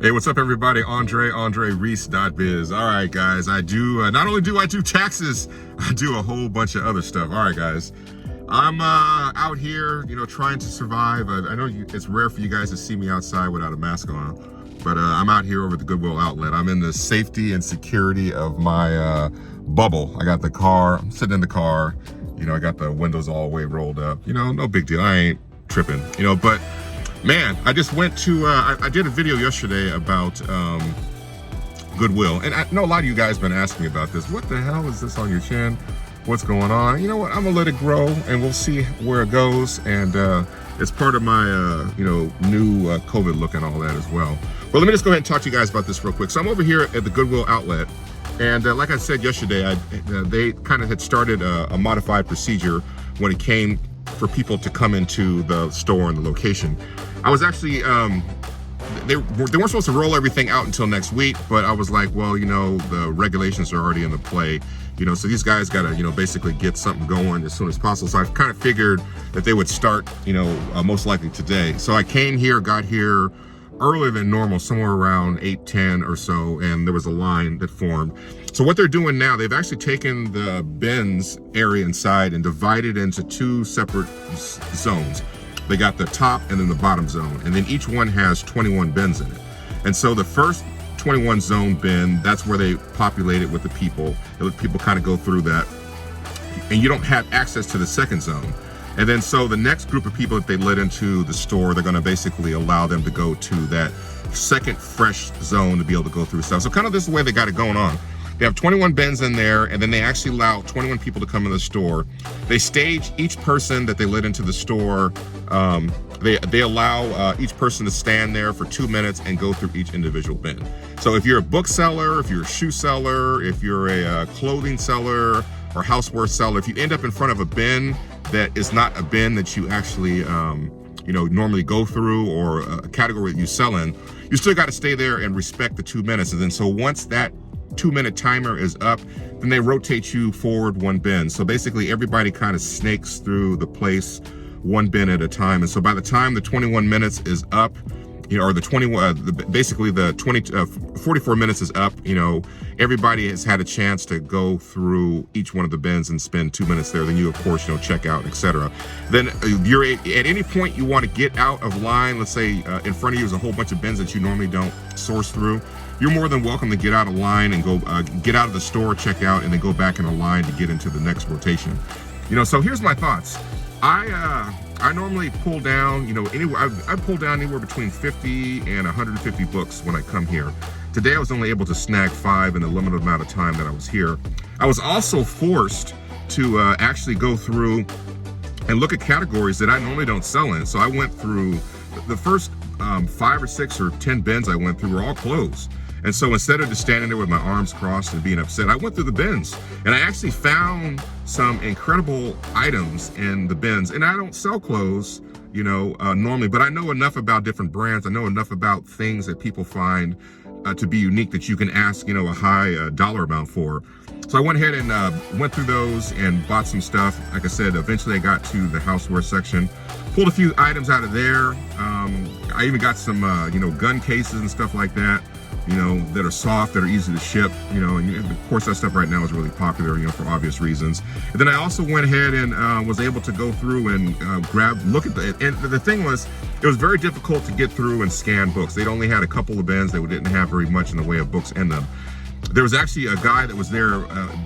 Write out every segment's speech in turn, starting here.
Hey, what's up, everybody? Andre Reese.biz. All right, guys, I do, not only do I do taxes, I do a whole bunch of other stuff. All right, guys, I'm out here, trying to survive. I know it's rare for you guys to see me outside without a mask on, but I'm out here over at the Goodwill Outlet. I'm in the safety and security of my bubble. I got the car, I'm sitting in the car, I got the windows all the way rolled up. No big deal, I ain't tripping, but man, I just went to, I did a video yesterday about Goodwill. And I know a lot of you guys have been asking me about this. What the hell is this on your chin? What's going on? You know what? I'm gonna let it grow and we'll see where it goes. And it's part of my, new COVID look and all that as well. But let me just go ahead and talk to you guys about this real quick. So I'm over here at the Goodwill Outlet. And like I said yesterday, they kind of had started a modified procedure when it came for people to come into the store and the location. I was actually, they weren't supposed to roll everything out until next week, but I was like, well, the regulations are already in the play, so these guys got to, basically get something going as soon as possible. So I kind of figured that they would start, most likely today. So I got here earlier than normal, somewhere around 8:10 or so, and there was a line that formed. So what they're doing now, they've actually taken the bins area inside and divided into two separate zones. They got the top and then the bottom zone, and then each one has 21 bins in it. And so the first 21 zone bin, that's where they populate it with the people. They let people kind of go through that, and you don't have access to the second zone. And then so the next group of people that they let into the store, they're going to basically allow them to go to that second fresh zone to be able to go through stuff. So kind of this is the way they got it going on. They have 21 bins in there, and then they actually allow 21 people to come in the store. They stage each person that they let into the store. They allow each person to stand there for 2 minutes and go through each individual bin. So if you're a bookseller, if you're a shoe seller, if you're a clothing seller or houseware seller, if you end up in front of a bin that is not a bin that you actually normally go through, or a category that you sell in, you still got to stay there and respect the 2 minutes. And then so once that 2-minute timer is up, then they rotate you forward one bin. So basically everybody kind of snakes through the place one bin at a time. And so by the time the 21 minutes is up, or the 44 minutes is up, everybody has had a chance to go through each one of the bins and spend 2 minutes there. Then you, of course, check out, etc. Then you're at any point you want to get out of line. Let's say in front of you is a whole bunch of bins that you normally don't source through. You're more than welcome to get out of line and go get out of the store, check out, and then go back in a line to get into the next rotation. So here's my thoughts. I normally pull down, I pull down anywhere between 50 and 150 books when I come here. Today I was only able to snag 5 in the limited amount of time that I was here. I was also forced to actually go through and look at categories that I normally don't sell in. So I went through the first 5 or 6 or 10 bins I went through were all closed. And so instead of just standing there with my arms crossed and being upset, I went through the bins, and I actually found some incredible items in the bins. And I don't sell clothes, normally, but I know enough about different brands. I know enough about things that people find to be unique that you can ask, a high dollar amount for. So I went ahead and went through those and bought some stuff. Like I said, eventually I got to the houseware section, pulled a few items out of there. I even got some, gun cases and stuff like that, that are soft, that are easy to ship, and of course that stuff right now is really popular, for obvious reasons. And then I also went ahead and was able to go through and look at and the thing was, it was very difficult to get through and scan books. They'd only had a couple of bins. They didn't have very much in the way of books in them. There was actually a guy that was there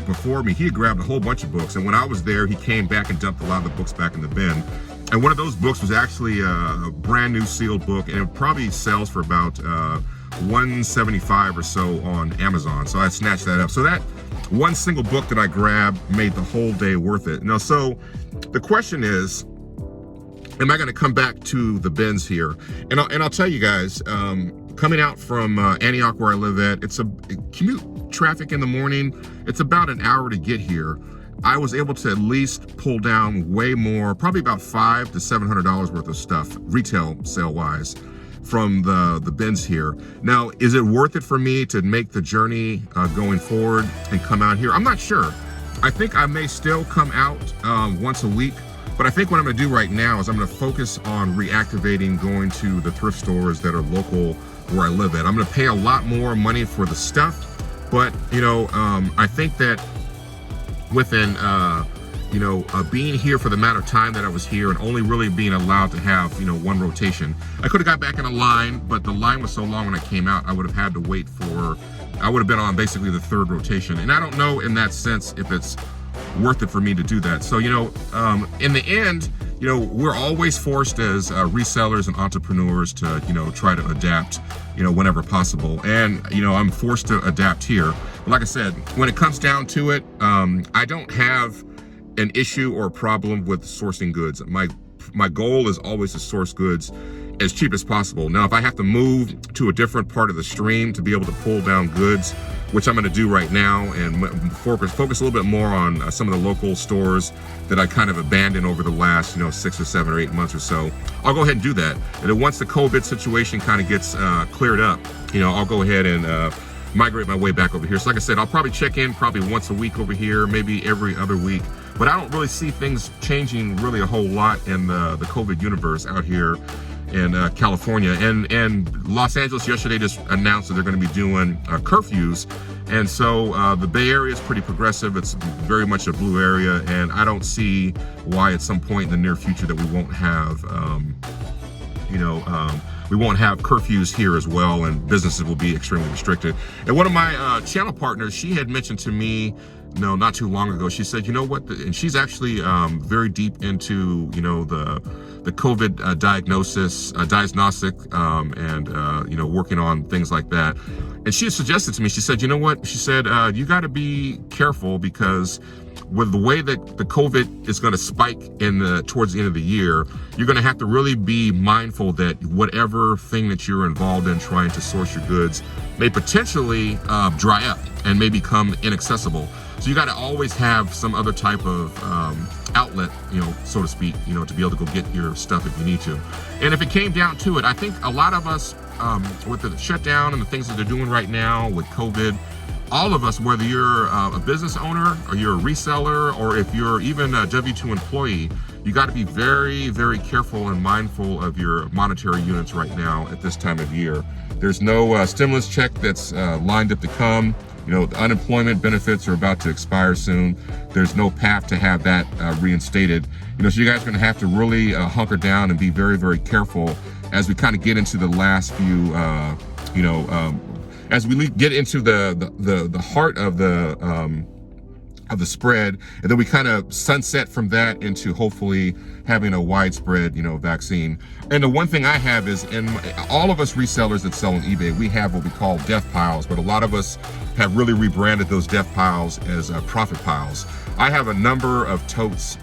before me. He had grabbed a whole bunch of books, and when I was there, he came back and dumped a lot of the books back in the bin. And one of those books was actually a brand new sealed book, and it probably sells for about $175 or so on Amazon. So I snatched that up. So that one single book that I grabbed made the whole day worth it. So the question is, am I going to come back to the bins here? And I'll tell you guys, coming out from Antioch, where I live at, it's a commute traffic in the morning. It's about an hour to get here. I was able to at least pull down way more, probably about $500 to $700 worth of stuff, retail sale wise, from the bins here. Now, is it worth it for me to make the journey going forward and come out here? I'm not sure. I think I may still come out once a week But I think what I'm going to do right now is I'm going to focus on reactivating going to the thrift stores that are local where I live at. I'm going to pay a lot more money for the stuff, but I think that within being here for the amount of time that I was here and only really being allowed to have one rotation, I could have got back in a line, but the line was so long when I came out, I would have had to wait for, I would have been on basically the third rotation, and I don't know in that sense if it's worth it for me to do that. So in the end, we're always forced as resellers and entrepreneurs to try to adapt whenever possible, and I'm forced to adapt here. But like I said, when it comes down to it, I don't have an issue or a problem with sourcing goods. My goal is always to source goods as cheap as possible. Now, if I have to move to a different part of the stream to be able to pull down goods, which I'm going to do right now, and focus a little bit more on some of the local stores that I kind of abandoned over the last 6 or 7 or 8 months or so, I'll go ahead and do that. And then once the COVID situation kind of gets cleared up, I'll go ahead and migrate my way back over here. So like I said, I'll probably check in probably once a week over here, maybe every other week. But I don't really see things changing really a whole lot in the COVID universe out here in California. And Los Angeles yesterday just announced that they're going to be doing curfews. And so the Bay Area is pretty progressive. It's very much a blue area. And I don't see why at some point in the near future that we won't have, we won't have curfews here as well, and businesses will be extremely restricted. And one of my channel partners, she had mentioned to me, not too long ago, she said, and she's actually very deep into, the COVID diagnostic, and, working on things like that. And she had suggested to me, she said, she said, you got to be careful, because with the way that the COVID is going to spike towards the end of the year, you're going to have to really be mindful that whatever thing that you're involved in trying to source your goods may potentially dry up and may become inaccessible. So you got to always have some other type of outlet, so to speak, to be able to go get your stuff if you need to. And if it came down to it, I think a lot of us, with the shutdown and the things that they're doing right now with COVID, all of us, whether you're a business owner or you're a reseller, or if you're even a W-2 employee, you got to be very, very careful and mindful of your monetary units right now at this time of year. There's no stimulus check that's lined up to come. The unemployment benefits are about to expire soon. There's no path to have that reinstated. So you guys are going to have to really hunker down and be very, very careful as we kind of get into the last few, as we get into the heart of the spread, and then we kind of sunset from that into hopefully having a widespread, vaccine. And the one thing I have is, all of us resellers that sell on eBay, we have what we call death piles, but a lot of us have really rebranded those death piles as profit piles. I have a number of totes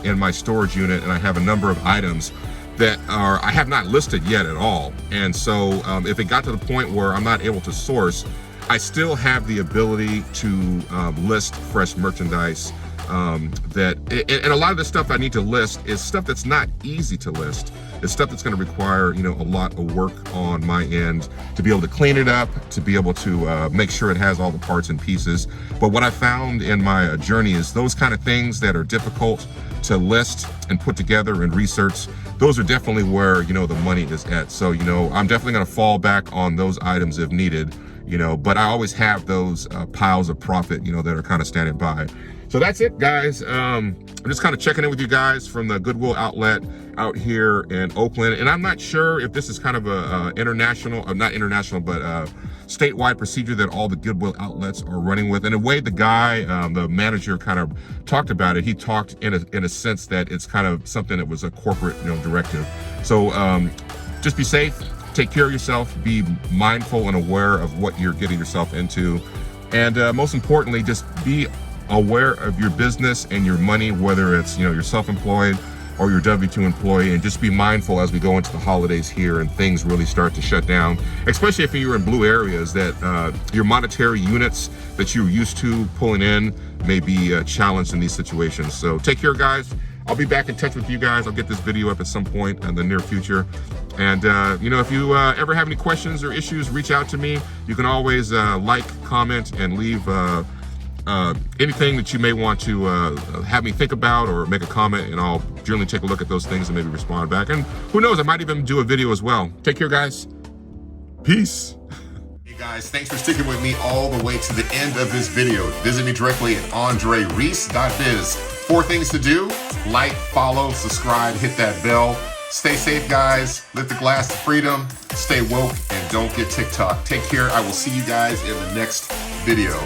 in my storage unit, and I have a number of items that I have not listed yet at all. And so if it got to the point where I'm not able to source, I still have the ability to list fresh merchandise. And a lot of the stuff I need to list is stuff that's not easy to list. It's stuff that's going to require, a lot of work on my end to be able to clean it up, to be able to make sure it has all the parts and pieces. But what I found in my journey is those kind of things that are difficult to list and put together and research, those are definitely where, the money is at. So, I'm definitely going to fall back on those items if needed, but I always have those piles of profit, that are kind of standing by. So that's it, guys. I'm just kind of checking in with you guys from the Goodwill Outlet out here in Oakland. And I'm not sure if this is kind of a international, or not international, but statewide procedure that all the Goodwill outlets are running with. In a way, the guy, the manager, kind of talked about it. He talked in a sense that it's kind of something that was a corporate, directive. So just be safe, take care of yourself, be mindful and aware of what you're getting yourself into. And most importantly, just be aware of your business and your money, whether it's, you're self-employed or your W-2 employee, and just be mindful as we go into the holidays here and things really start to shut down, especially if you're in blue areas, that your monetary units that you're used to pulling in may be challenged in these situations. So take care, guys. I'll be back in touch with you guys. I'll get this video up at some point in the near future. And, if you ever have any questions or issues, reach out to me. You can always like, comment, and leave anything that you may want to have me think about or make a comment, and I'll generally take a look at those things and maybe respond back. And who knows, I might even do a video as well. Take care, guys. Peace. Hey guys, thanks for sticking with me all the way to the end of this video. Visit me directly at andrereese.biz. 4 things to do: like, follow, subscribe, hit that bell. Stay safe, guys. Lift the glass of freedom. Stay woke and don't get TikTok. Take care. I will see you guys in the next video.